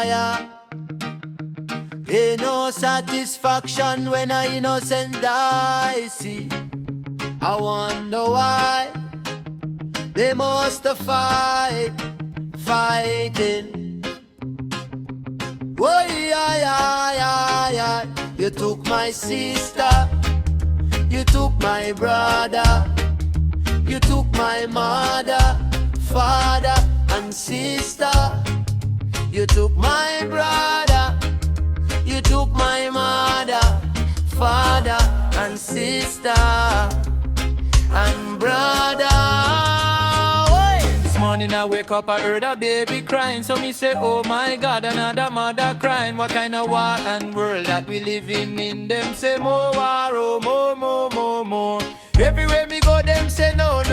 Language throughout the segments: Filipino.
fire. Ain't no satisfaction when a innocent die. See, I wonder why they must fighting. Oh yeah, yeah, yeah, yeah. You took my sister, you took my brother, you took my mother, father and sister. You took my brother, you took my mother, father and sister and brother. This morning I wake up, I heard a baby crying. So me say, oh my God, another mother crying. What kind of war and world that we living in? Them say more war, oh more. Everywhere me go, them say no,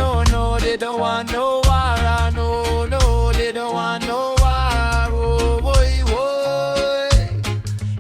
they don't want no war, no, they don't want no war, oh boy.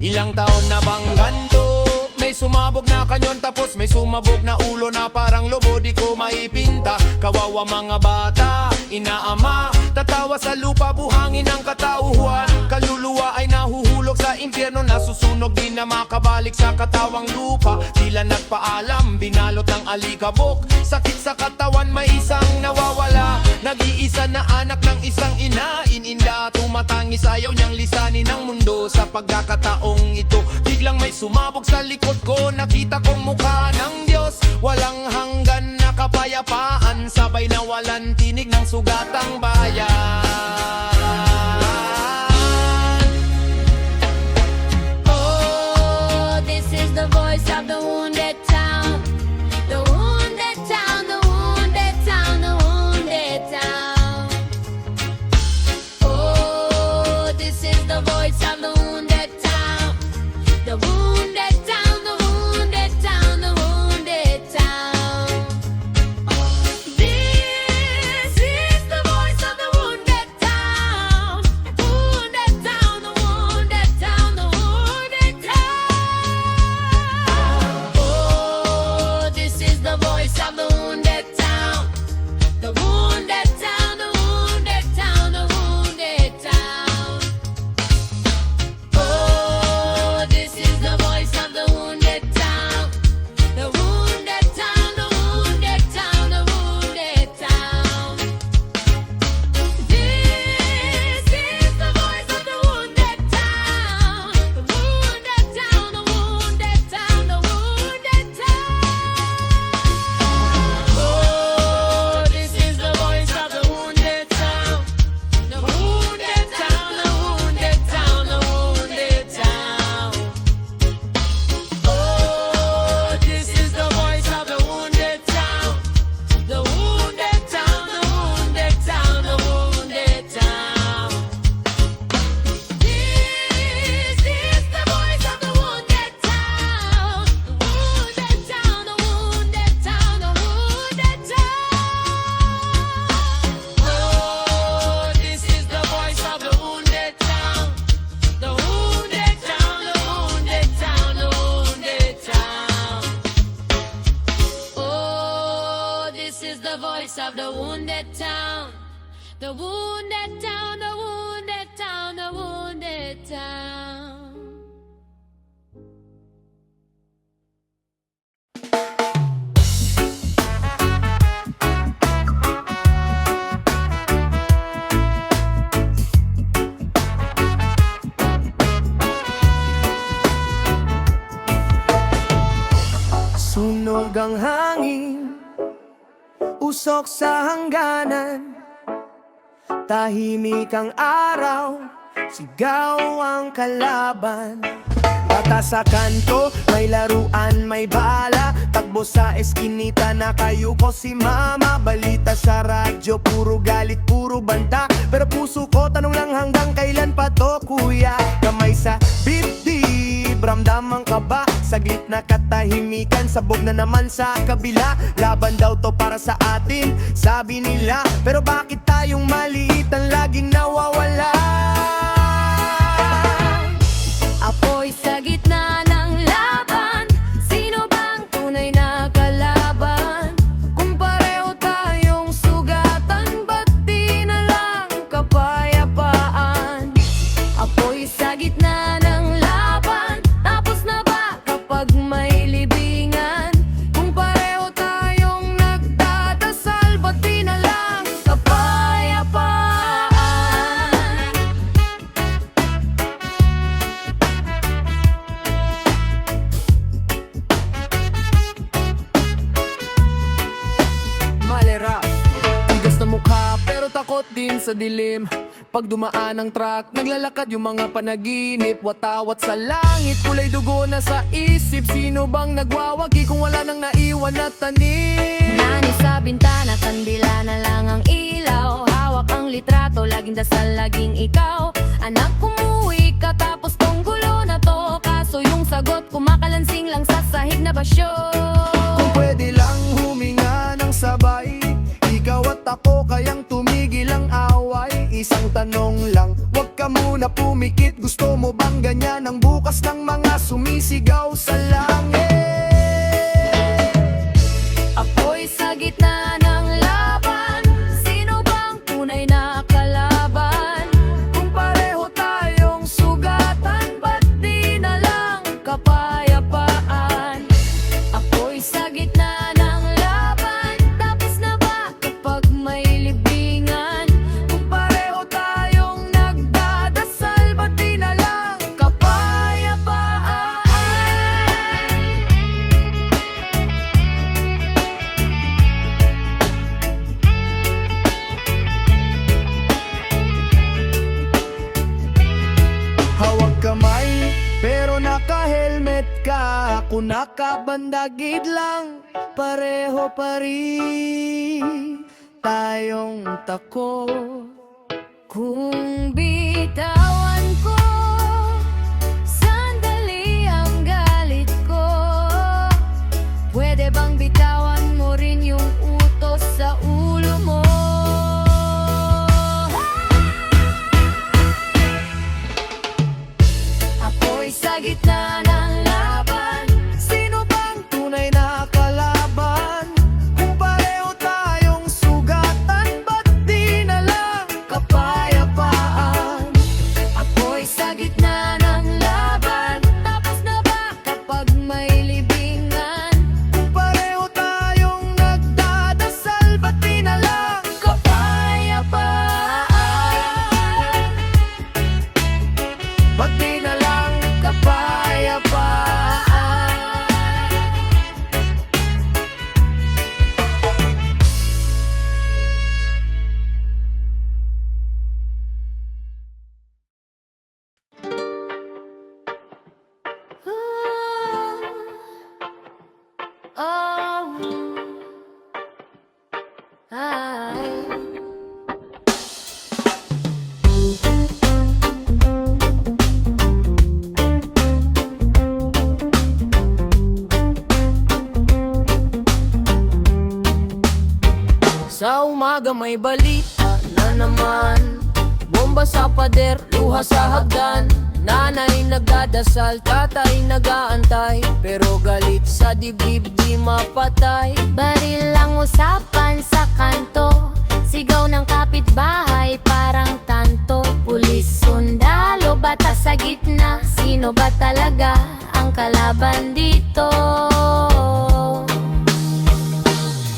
Ilang taon na bang ganto? May sumabog na kanyon tapos may sumabog na ulo na parang lobo, di ko maipinta. Kawawa mga bata, inaama, tatawa sa lupa, buhangin ang katauhan. Kaluluwa ay nahuhulog sa impyerno, nasusunog di na makabalik sa katawang lupa. Tila nagpaalam, binalot ng alikabok, sakit sa katawan may isang nawawala. Nag-iisa na anak ng isang ina, ininda tumatangis, ayaw niyang lisanin ng mundo. Sa pagkakataong ito, biglang may sumabog sa likod ko, nakita kong mukha ng Diyos. Walang hanggan na kapayapaan, sabay na walang tinig ng sugatang bayan. Oh, this is the voice of the wounded town. The wounded town, the wounded town, the wounded town. Oh, this is the voice of the wounded town. The wounded town, the wounded town, the wounded town. This is the voice of the wounded town. Wounded town, the wounded town, the wounded town. Oh, this is the voice of the wounded town. The wounded town, the wounded town, the wounded town. Oh, this is the voice of the wounded town. The wounded town, the wounded town, the wounded town. This is the voice of the wounded town. The wounded town, the wounded town, the wounded town. Oh, this is the voice of the wounded town. The wounded town, the wounded town, the wounded town. Oh, this is the voice of the wounded town. The wounded town, the wounded town, the wounded town. This is the voice of the wounded town. The wounded town, the wounded town, the wounded town. Oh, this is the voice of the wounded town. The wounded town, the wounded town, the wounded town. Oh, this is the voice of the wounded town. The wounded town, the wounded town, the wounded town. Sunog ang hangin, usok sa hangganan, tahimik ang araw, sigaw ang kalaban. Bata sa kanto, may laruan, may bala, takbo sa eskinita, nakayuko si mama. Balita sa radyo, puro galit, puro banta, pero puso ko tanong lang hanggang kailan pa to kuya. Kamay sa bibdib, ramdam ang kaba, saglit na katahimikan, sabog na naman sa kabila. Laban daw to para sa atin, sabi nila, pero bakit tayong maliit ang laging nawawala? Apoy sa gitna ng laban, sino bang tunay na kalaban? Kung pareho tayong sugatan, ba't di na lang kapayapaan? Apoy takot din sa dilim. Pag dumaan ang truck, naglalakad yung mga panaginip. Watawat sa langit, kulay dugo na sa isip. Sino bang nagwawagi kung wala nang naiwan na tanim? Nani sa bintana, kandila na lang ang ilaw. Hawak ang litrato, laging dasal, laging ikaw. Anak, umuwi ka tapos tong gulo na to. Kaso yung sagot, kumakalansing lang sa sahig na basyo. Kung pwede lang huminga ng sabay, ikaw at ako kayang tumigil ang away. Isang tanong lang, wag ka muna pumikit. Gusto mo bang ganyan ang bukas ng mga sumisigaw sa langit? Ako'y sa gitna ng laban. Sino bang tunay na kalaban? Kung pareho tayong sugatan, Ba't di na lang kapayapaan? Ako'y sa gitna ng laban. Tapos na ba kapag may libingan? kung pareho tayong nagdadasal, ba't di na lang Kapayapaan. hawag kamay, pero naka-helmet ka. Ako nakabandagid lang, pareho pa rin tayong tako. Kung bitawan ko sandali ang galit ko, pwede bang bitawan mo rin yung utos sa ulo mo? Ako'y sa gitna ng laban. Sino bang tunay na kalaban? Kung pareho tayong sugatan, ba't di na lang Kapayapaan. Ako'y sa gitna ng laban. Tapos na ba kapag may libingan? kung pareho tayong nagdadasal, ba't di na lang Kapayapaan. ba't di na lang Kapayapaan. Oh, ay. Sa umaga may balita na naman. Bomba sa pader, luha sa hagdan. Nanay nagdadasal, tatay nagaantay. Pero galit sa dibdib di mapatay. Baril lang usapan sa kanto. Sigaw ng kapitbahay parang tanto. Pulis, sundalo, bata sa gitna. Sino ba talaga ang kalaban dito?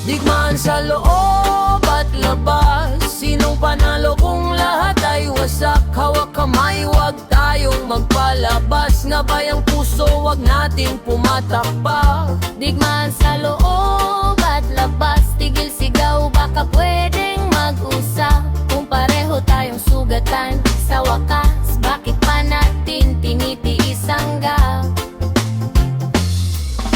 Digmaan sa loob at labas. Sinong panalo kung lahat ay wasak? Hawak kamay, wag tayong magpalabas. Nga bayang puso, wag nating pumatakpak. Digmaan sa loob at labas. Tigil sigaw, baka pwedeng mag-usap. Kung pareho tayong sugatan, sa wakas, bakit pa natin tinitiis ang gap?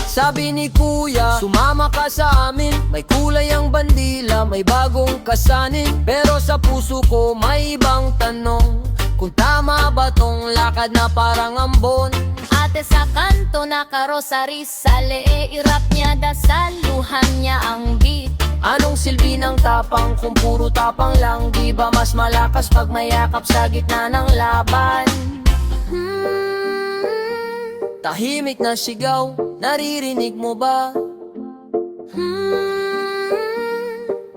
Sabi ni kuya, sumama ka sa amin. May kulay ang bandila, may bagong kasanin. Pero sa puso ko may ibang tanong, kung tama ba tong lakad na parang ambon? Ate sa kanto nakarosary, sa lee irap niya, dasal, luhan niya ang beat. Anong silbi ng tapang kung puro tapang lang? Di ba mas malakas pag mayakap sa gitna ng laban? Tahimik na sigaw, naririnig mo ba?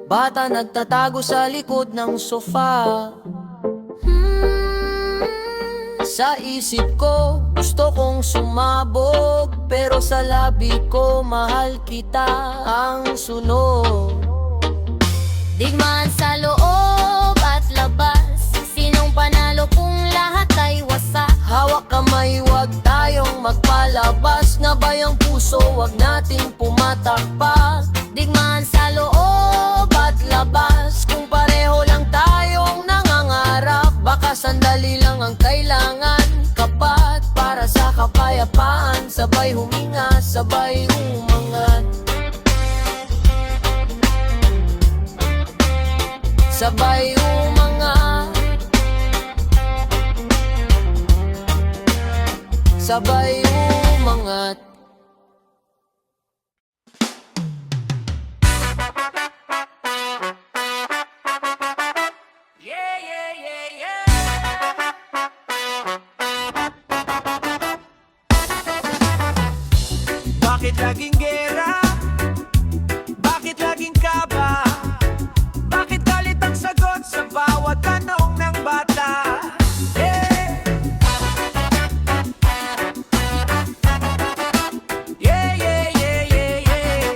Bata nagtatago sa likod ng sofa. Sa isip ko, gusto kong sumabog. Pero sa labi ko, mahal kita ang sunog. Digmaan sa loob at labas. Sinong panalo kung lahat ay wasak? Hawak kamay, wag tayong magpalabas. Nga bayang puso, wag nating pumatakpak. Digmaan sa loob at labas. Kung pareho lang tayo sabay umangat. Bakit laging gera? Bakit laging kaba? Bakit galit ang sagot sa bawat tanong ng bata? Yeah. Yeah, yeah, yeah, yeah, yeah.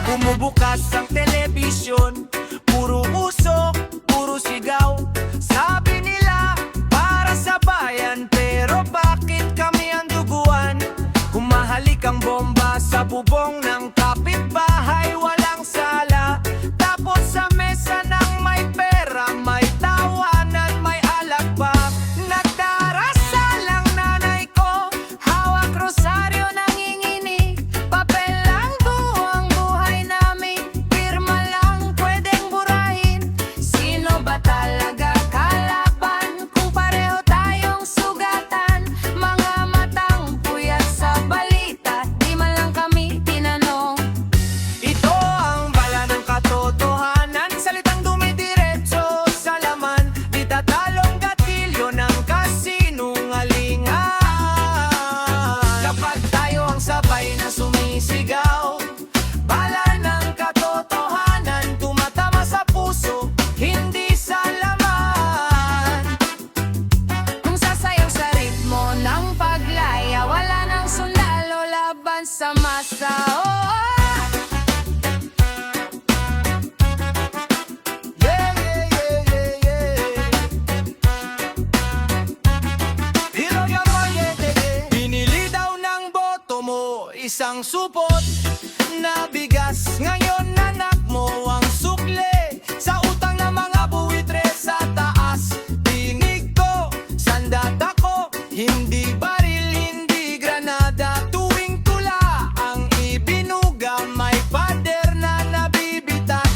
Bumubukas ang telebisyon, puro usok, puro sigaw. Sabi nila, para sa bayan, pero bakit kami ang duguan? Humahalik ang bomba sa bubong ng kapitbahay, walang sala. Tapos sa mesa ng may pera, may tawanan, may alak pa. Nagdarasal ang nanay ko, hawak rosaryo nanginginig. Papel lang buong buhay namin, pirma lang pwedeng burahin. Sino ba talaga kalaban kung pareho tayong sugatan? Mga matang puyat sa balita, di man lang kami tinanong. Ito ang bala ng katotohanan, salitang dumidiretso sa laman. Di tatalong gatilyo ng kasinungalingan. Kapag tayo ang sabay na sumisigaw, bala ng katotohanan, tumatama sa puso, hindi sa laman. Kung sasayaw sa ritmo ng paglaya, wala nang sundalo laban sa masa. Oh, yeah, yeah, yeah, yeah, yeah. Hirog ang magete. Pinili daw ng boto mo isang supot na bigas. Ngayon anak mo ang sukle sa utang ng mga buwitre sa taas. Tinig ko, sandat ako, hindi baril, hindi granada. Tuwing tula ang ibinuga, may pader na nabibitak.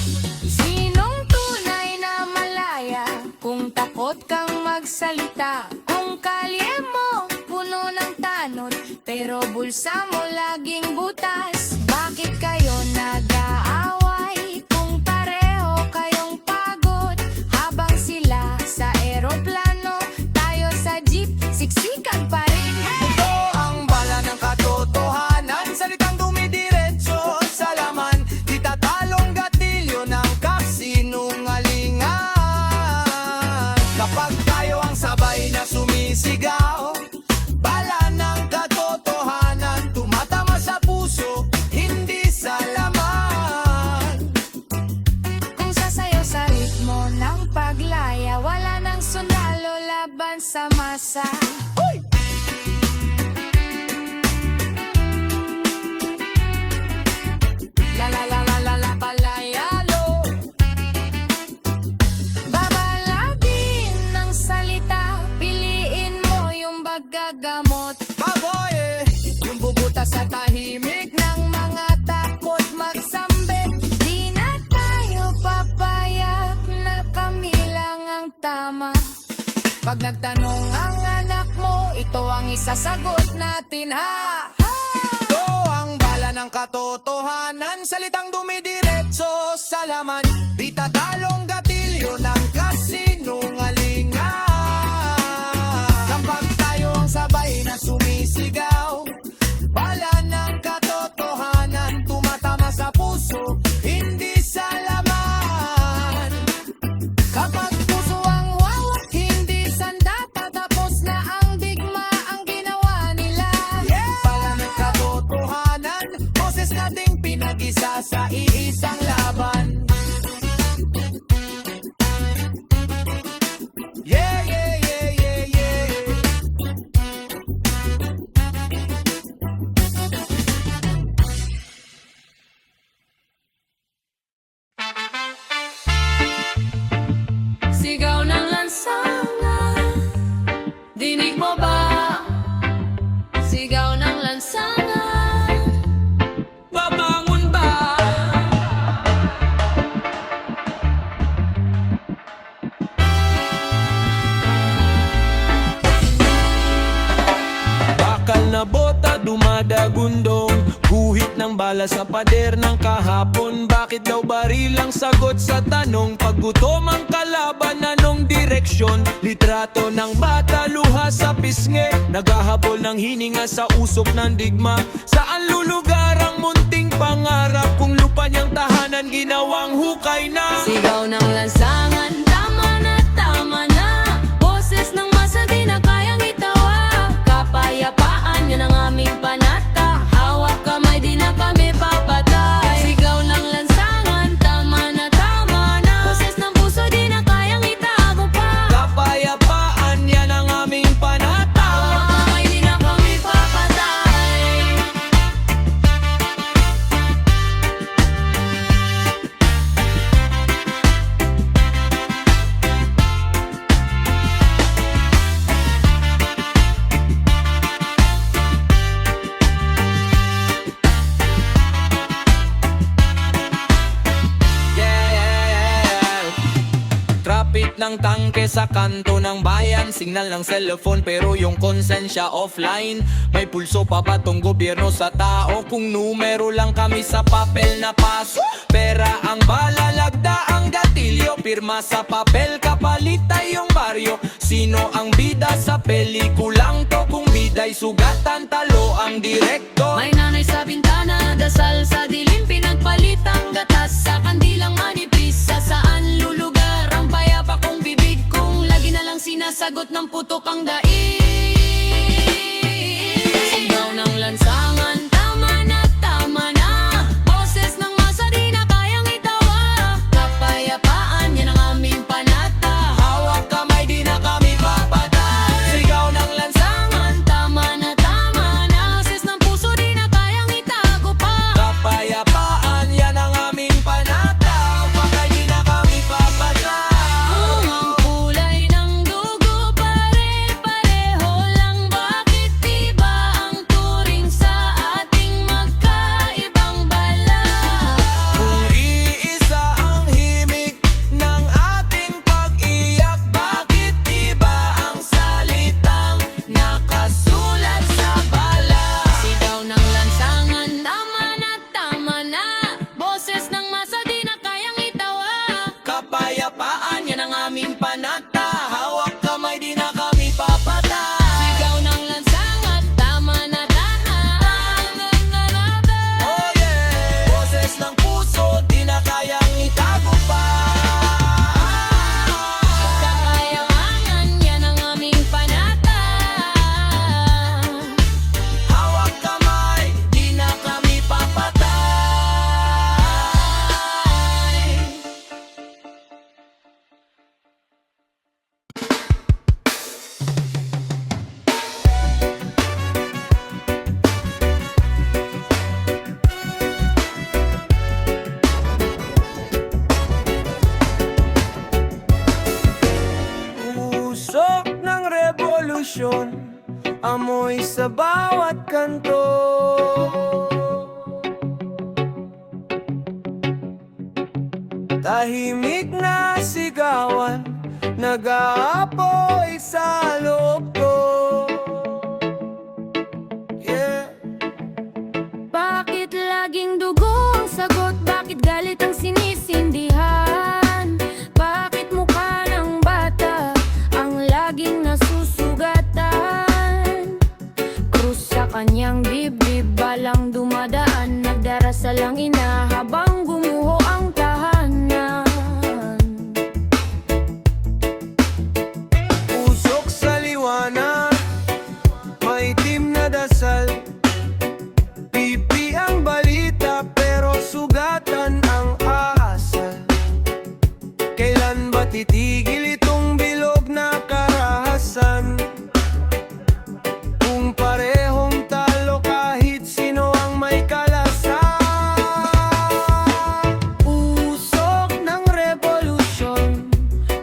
Sinong tunay na malaya kung takot kang magsalita? Kung kalye mo puno ng tanod, pero bulsa mo laging butas. Bakit kayo nag-aaway kung pareho kayong pagod? Habang sila sa eroplano, tayo sa jeep, siksikan pa rin. Ito ang bala ng katotohanan, salitang dumidiretso sa laman. Di tatalong gatilyo ng kasinungalingan. Kapag tayo ang sabay na sumisigaw, bala ng katotohanan, tumatama sa puso, hindi sa laman. Kung sasayaw sa ritmo ng paglaya, wala nang sundalo laban sa masa. La la la la la la palayalo. Babalagin ng salita, piliin mo yung magagamot. Baboy, yung bubuta sa tahimik ng mga takot magsambit. Di na tayo papayag na kami lang ang tama. Pag nagtanong ang anak mo, ito ang isasagot natin, ha? Ito ang bala ng katotohanan, salitang dumidiretso sa laman. Di tatalong gatilyo ng kasinungalingan. Kapag tayo ang sabay na sumisigaw, bala ng katotohanan, tumatama sa puso, hindi sa laman. Kapag puso ang wawak, hindi sandata, tapos na ang digma ang ginawa nila. Bala ng katotohanan, boses nating pinag-isa sa iisang laban. Yeah, yeah, yeah, yeah, yeah. Sigaw ng lansangan, dinig mo ba? Sigaw ng lansangan, babangon ba? segundong guhit ng bala sa pader ng kahapon. Bakit daw baril ang sagot sa tanong? Paggutom ang kalaban, anong direksyon? Litrato ng bata, luha sa pisngi, naghahabol ng hininga sa usok ng digma. Saan lulugar ang munting pangarap kung lupa niyang tahanan ginawang hukay na? Sigaw ng lansangan, tama na. Boses ng masa di na kayang itawa. Kapayapaan, yan ang aming panata. Hawak kamay, di na kami papatay. Sigaw ng lansangan, tama na. Boses ng puso, di na kayang itago pa. Kapayapaan, yan ang aming panata. Hawak kamay, di na kami papatay. Trapit ng tangke sa kanto ng bayan, signal ng cellphone pero yung konsensya offline. May pulso pa ba tong gobyerno sa tao? Kung numero lang kami sa papel na paso, pera ang bala, lagda ang gatilyo, pirma sa papel, kapalit tayong baryo. Sino ang bida sa pelikulang to? Kung bida'y sugatan, talo ang direkto. May nanay sa bintana, dasal sa dilim, pinagpalit ang gatas sa kandilang manipis. Sa saan lulugar ang payapa kong bibig kung lagi na lang sinasagot ng putok ang daig. Sigaw ng lansangan, tama na. Boses ng masa di na kayang itawa. Kapayapaan, yan ang aming panata. Hawak kamay, di na kami papatay. Sigaw ng Lansangan, tama na. Boses ng puso di na kayang itago pa. kapayapaan, yan ang aming panata. Pakay, di na kami papatay. Kung ang kulay ng dugo pare-pareho lang, bakit iba ang turing sa ating magkaibang balat? Kung iisa ang himig ng ating pag-iyak, bakit iba ang salitang nakasulat sa balat? Sigaw ng lansangan, tama na. Boses ng masa di na kayang itawa. Kapayapaan, yan ang aming panata. Hawak kamay, di na kami papatay. Sigaw ng lansangan, tama na. Oh yeah! Boses ng puso, di na kayang itago pa. Kakayawangan, yan ang aming panata. Hawak kamay, di na kami papatay. Usok ng revolusyon, amoy sa bawat kanto. Tahimik na sigawan, nag-aapoy sa loob ko. Yeah. Bakit laging dugo ang sagot? Bakit galit ang sinisindihan? Bakit mukha ng bata ang laging nasusugatan? Krus sa kanyang dibdib, balang dumadaan, nagdarasal ang ina habang gumuho ang tahanan. Usok sa liwanag, maitim na dasal. Pipi ang balita pero sugatan ang asal. Kailan ba titigil itong bilog na karahasan? Kung parehong talo kahit sino ang may kalasan. Usok ng revolusyon,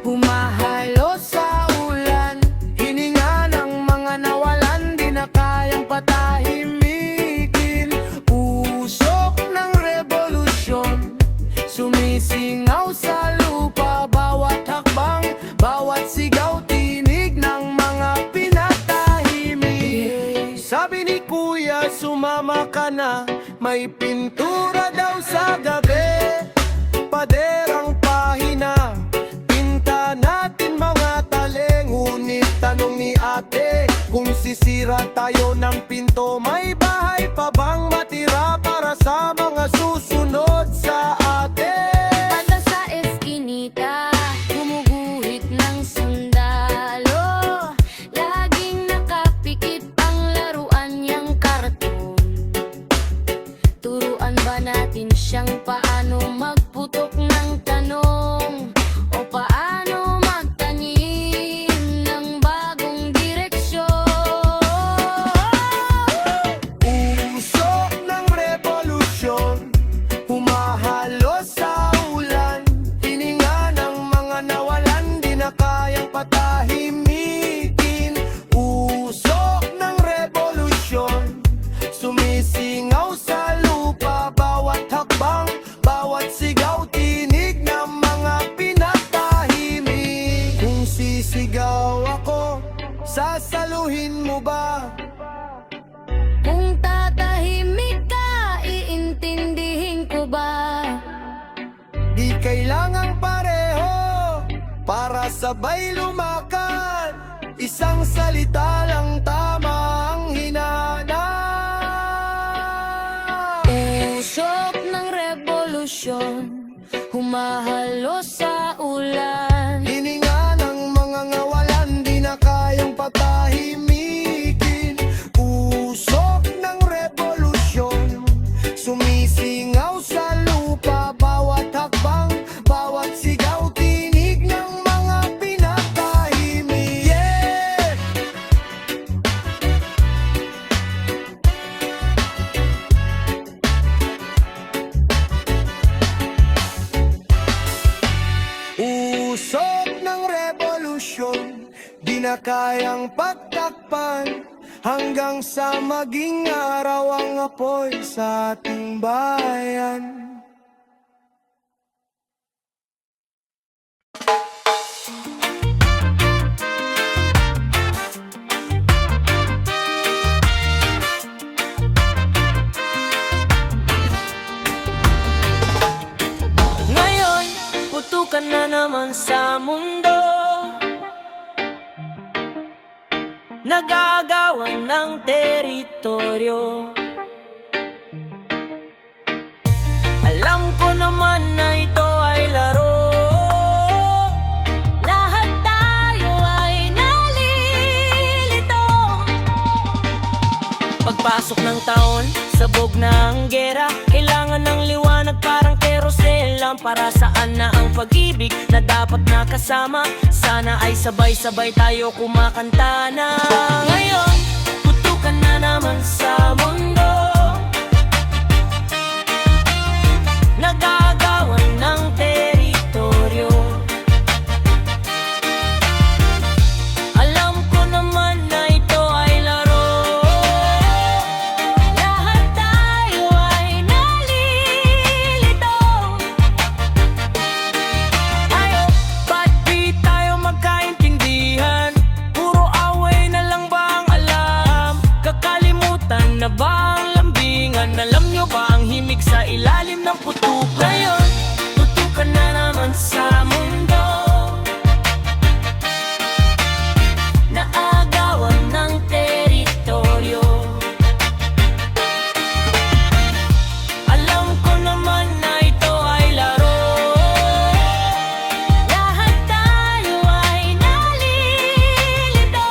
humahalo sa ulan. Hininga ng mga nawalan, di na kayang patahimikin. Usok ng revolusyon, sumisingaw sa lupa. Bawat hakbang, bawat sigaw, tinig ng mga pinatahimik. Sabi ni Kuya sumama ka na. May pintura daw sa gabi, paderang pahina. Pinta natin mga tali, ngunit tanong ni ate, kung sisira tayo ng pinto, may bahay pa bang matira para sa mga susunod sa atin? Banda sa eskinita, gumuguhit ng sundalo. Laging nakapikit ang laruan niyang karton. Turuan ba natin siyang paano magputok ng tanong? O paano magtanim ng bagong direksyon? Usok ng revolusyon, humahalo sa ulan. Hininga ng mga nawalan, di na kayang patahimikin. Usok ng revolusyon, sumisingaw sa lupa. Bawat hakbang, bawat sigaw, tinig ng mga pinatahimik. Kung sisigaw ako, sasaluhin mo ba? Kung tatahimik ka, iintindihin ko ba? Di kailangang pareho para sabay lumakad. Isang salita lang tama ang hinana. Usok ng revolusyon, humahalo sa ulan. Hininga ng mga ngawalan, di na kayang patahimikin. Usok ng revolusyon, sumisingaw sa lupa. Bawat hakbang, bawat sigaw, tinig ng mga pinatahimik. Yeah! Usok ng revolusyon, di na kayang pagtakpan. Hanggang sa maging araw ang apoy sa ating bayan. Ngayon, putukan na naman sa mundo, nagagawan ng teritoryo. Alam ko naman na ito ay laro, lahat tayo ay nalilito. Pagpasok ng taon, sabog na ang gera. Kailangan ng liwanag parang kerosel. Para saan na ang pag-ibig na dapat nakasama? Sana ay sabay-sabay tayo kumakanta na. Ngayon, putukan na naman sa mundo, nagagawan ng teritoryo. Alam ko naman na ito ay laro, lahat tayo ay nalilito. Ayo, ba't di tayo magkaintindihan? Puro away na lang ba ang alam? Kakalimutan na ba ang lambingan? Alam nyo ba ang himig sa ilalim ng putukan? Ngayon, putukan na naman sa mundo, naagawan ng teritoryo. Alam ko naman na ito ay laro, lahat tayo ay nalilito.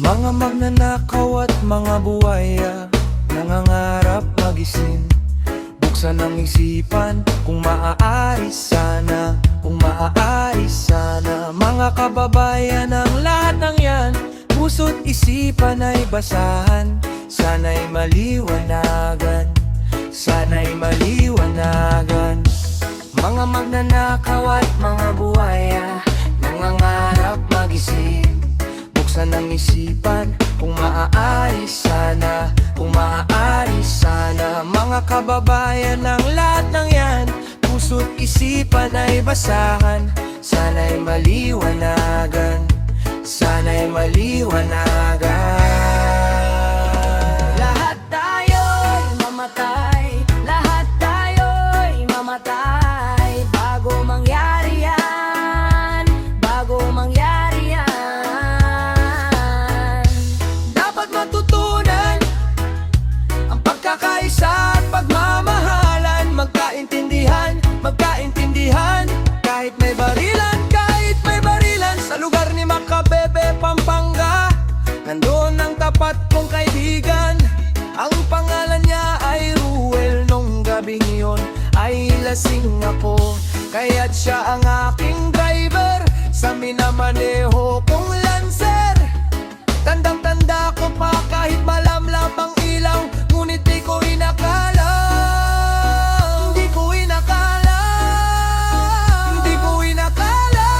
Mga magnanakaw at mga buwaya, nangangarap magising. Buksan ang isipan, kung maaari sana, kung maaari sana. Mga kababayan, ang lahat ng yan, puso't isipan ay basahan, sana'y maliwanagan, sana'y maliwanagan. Mga magnanakaw at mga buhaya, nangangarap mag-isip, buksan ang isipan, kung maaari sana, kung maaari sana. Mga kababayan, ang lahat ng yan, puso't isipan ay basahan, sana'y maliwanagan, sana'y maliwanagan. Lahat tayo'y mamatay, lahat tayo'y mamatay, bago mangyari yan, bago mangyari yan. Dapat matutunan ang pagkakaisa at pagmamahalan, magkaintindihan, magkaintindihan. Kahit may barilan, kahit may barilan, sa lugar ni Macabebe, Pampanga, nandoon ang tapat kong kaibigan. Ang pangalan niya ay Ruel. Nung gabing yun ay lasing ako, kaya't siya ang aking driver sa minamaneho kong Lancer. Tandang-tanda ko pa kahit malamlam ang ilaw, ngunit di ko inakala, di ko inakala, di ko inakala.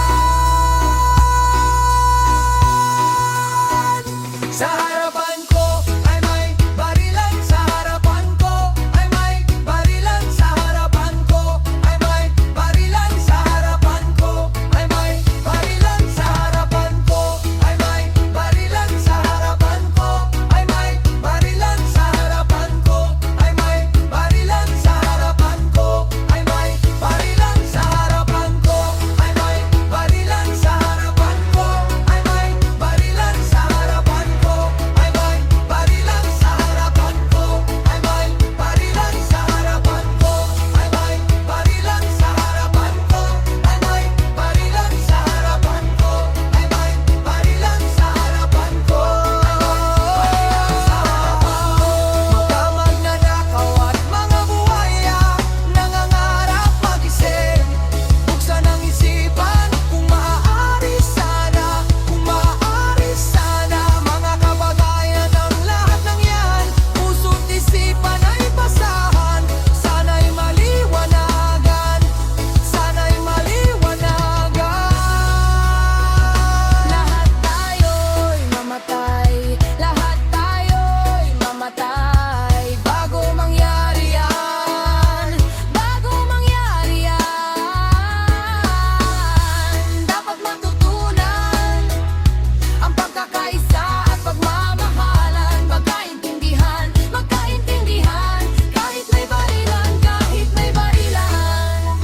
Sa harapan ko ay may barilan, sa harapan ko ay may barilan, sa harapan ko ay may barilan, sa harapan ko ay may barilan, sa harapan ko ay may barilan, sa harapan ko ay may barilan, sa harapan ko ay may barilan, sa harapan ko ay may barilan, sa harapan ko ay may barilan, sa harapan ko ay may barilan, sa harapan ko ay may barilan, sa harapan ko ay may barilan, sa harapan ko ay may barilan, sa harapan ko ay may barilan, sa harapan ko ay may barilan, sa harapan ko mga magnanakaw at mga buhaya, nangangarap mag-isip, buksan ang isipan, kung maaari sana, kung maaari sana. Mga kabagayan, ang lahat ng yan, puso't isipan ay basahan, sana'y maliwanagan, sana'y maliwanagan. Lahat tayo'y mamatay, lahat tayo'y mamatay, bago mangyari yan, bago mangyari yan. Dapat matutunan ang pagkakaisa at pagmamahalan, magkaintindihan, magkaintindihan. Kahit may barilan, kahit may barilan.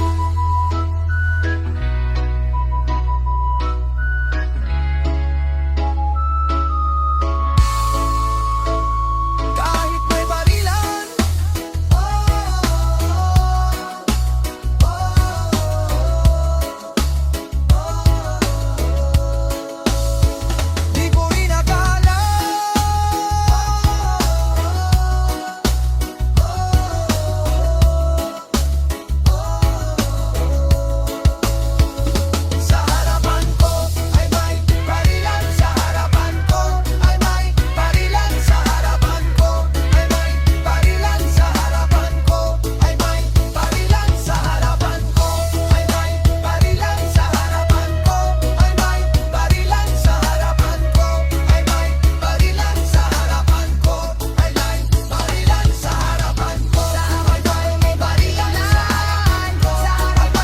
Kahit may barilan, di ko inakala, sa harapan ko ay may barilan, sa harapan ko ay may barilan, sa harapan ko ay may barilan, sa harapan ko ay may barilan, sa harapan ko ay may barilan, sa harapan ko ay may barilan, sa harapan ko ay may barilan, sa harapan ko ay may barilan, sa harapan ko ay may barilan, sa harapan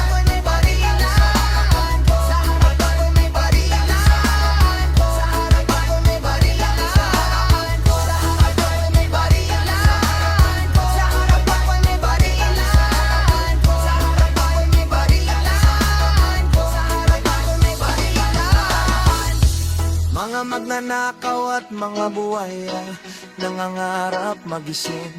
ko ay may barilan, sa harapan ko ay may barilan, sa harapan ko ay may barilan, sa harapan ko ay may barilan, sa harapan ko ay may barilan, sa harapan ko ay may barilan, sa harapan ko ay may barilan. Mga magnanakaw at mga buhaya, nangangarap magising,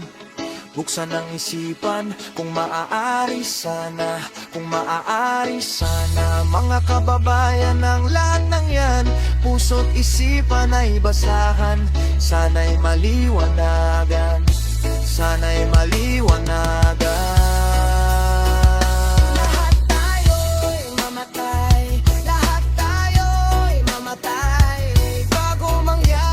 buksan ang isipan, kung maaari sana, kung maaari sana. Mga kababayan, ang lahat ng yan, puso't isipan ay basahan, sana'y maliwanagan, sana'y maliwanagan. Lahat tayo'y mamatay, lahat tayo'y mamatay, bago mangyari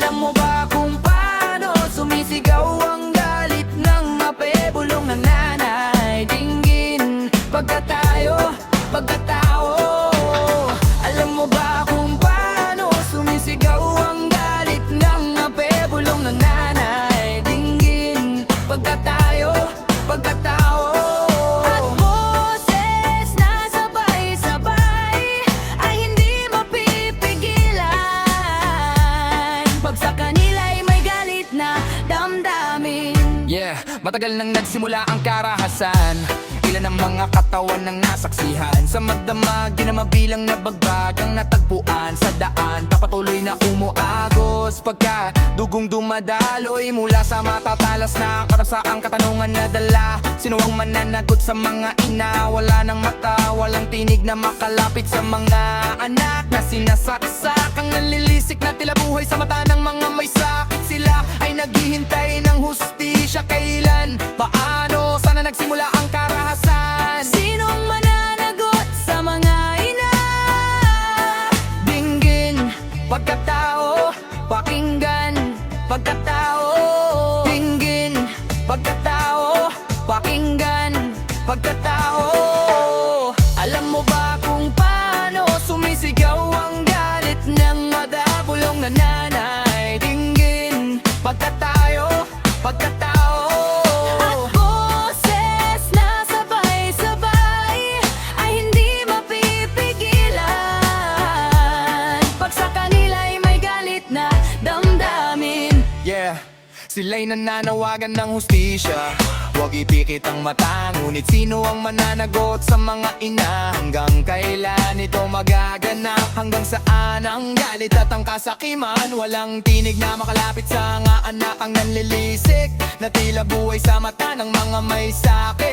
Alam mo ba kung paano sumisigaw ang galit ng mapebulong ng nanay? Dinggin, pagkatayo, pagkatao. Alam mo ba kung paano sumisigaw ang galit ng mapebulong ng nanay? Dinggin, pagkatayo, pagkatao. At boses na sabay-sabay ay hindi mapipigilan. Pag sa kanila'y may galit na damdamin. Yeah, matagal nang nagsimula ang karahasan. Ilan ang mga katawan ng nasaksihan. Sa madamag, di na mabilang na bagbag ang natagpuan sa daan. Papatuloy na umuagos pagka dugong dumadaloy mula sa matatalas na karasaang katanungan na dala. Sino ang mananagot sa mga ina? Wala ng mata, walang tinig na makalapit sa mga anak na sinasaksak ang nalilisik na tila buhay sa mata ng mga may sakit. Sila ay naghihintay ng hustisya. Kailan? Paano? Sana nagsimula ang karahasan? Sinong mananagot sa mga ina? Dinggin, pagkatao, pakinggan, pagkatao. Dinggin, pagkatao, pakinggan, pagkatao. Alam mo ba kung paano sumisigaw ang galit ng madabulong na nanay? Dinggin, pagkatayo, pagkatao. At boses na sabay-sabay ay hindi mapipigilan. Pag sa kanila'y may galit na damdamin. Yeah, sila'y nananawagan ng hustisya. Huwag ipikit ang mata, ngunit sino ang mananagot sa mga ina? Hanggang kailan ito magaganap? Hanggang saan ang galit at ang kasakiman? Walang tinig na makalapit sa nga anak ang nanlilisik na tila buhay sa mata ng mga may sakit.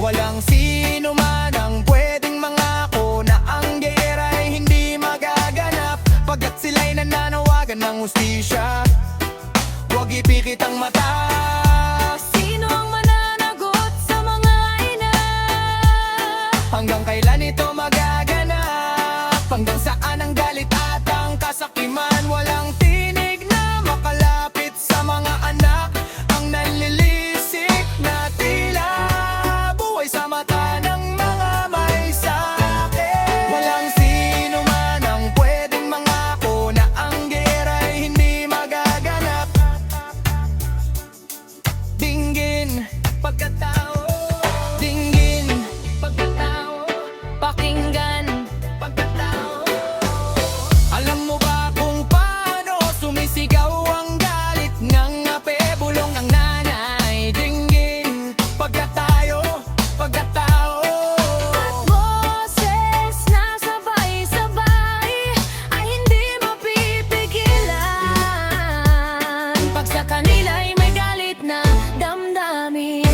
Walang sino man ang pwedeng mangako na ang gera ay hindi magaganap pagkat sila'y nananawagan ng hustisya. Huwag ipikit ang mata. Sino ang mananagot sa mga ina? Hanggang kailan ito magaganap? Hanggang saan ang galit at ang kasakiman? Walang tinig na makalapit sa mga anak ang nanlilisik na tila buhay sa mata ng mga may sakit. Walang sino man ang pwedeng mangako na ang gera ay hindi magaganap. Dinggin, pagkatao. Dinggin, pagkatao. Pakinggan. Pagkatao. Alam mo ba kung paano sumisigaw ang galit ng napebulong ng nanay? Dinggin, pagkatayo, pagkatao. At boses na sabay-sabay ay hindi mapipigilan. Pag sa kanila'y may galit na damdamin.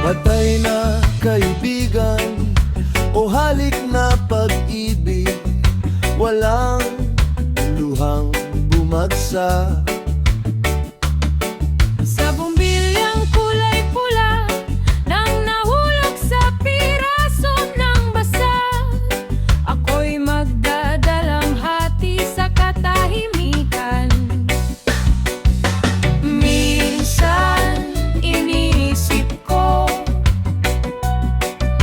Patay na kaibigan o halik na pag-ibig, walang luhang bumagsak. Sa bumbilyang kulay pula nang nahulog sa piraso ng basa, ako'y magdadalang hati sa katahimikan. Minsan iniisip ko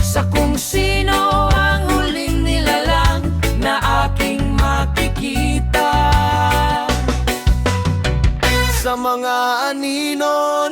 sa kung sino ang huling nilalang na aking makikita. Sa mga anino